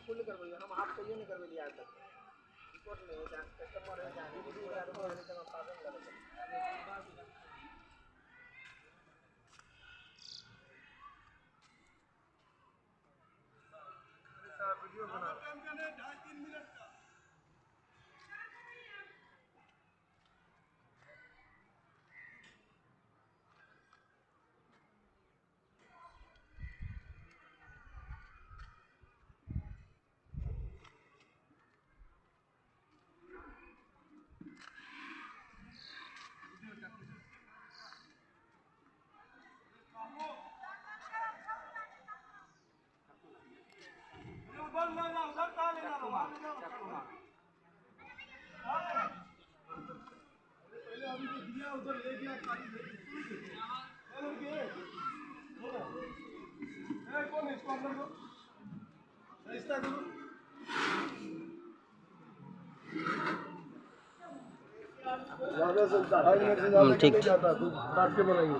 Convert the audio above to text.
Full करवाइए, हम आप कहियो नहीं करवे लिया आज तक रिपोर्ट में जान कस्टमर है जान दीदी बता रहे हैं तो पागल लग रहा है। वीडियो बना टाइम का नहीं 2.5-3 मिनट का। उधर ले गया कौन है इसको अंदर दो ऐसा करो ज्यादा से 2.5 मिनट से ज्यादा नहीं जाता, काट के बनाइए।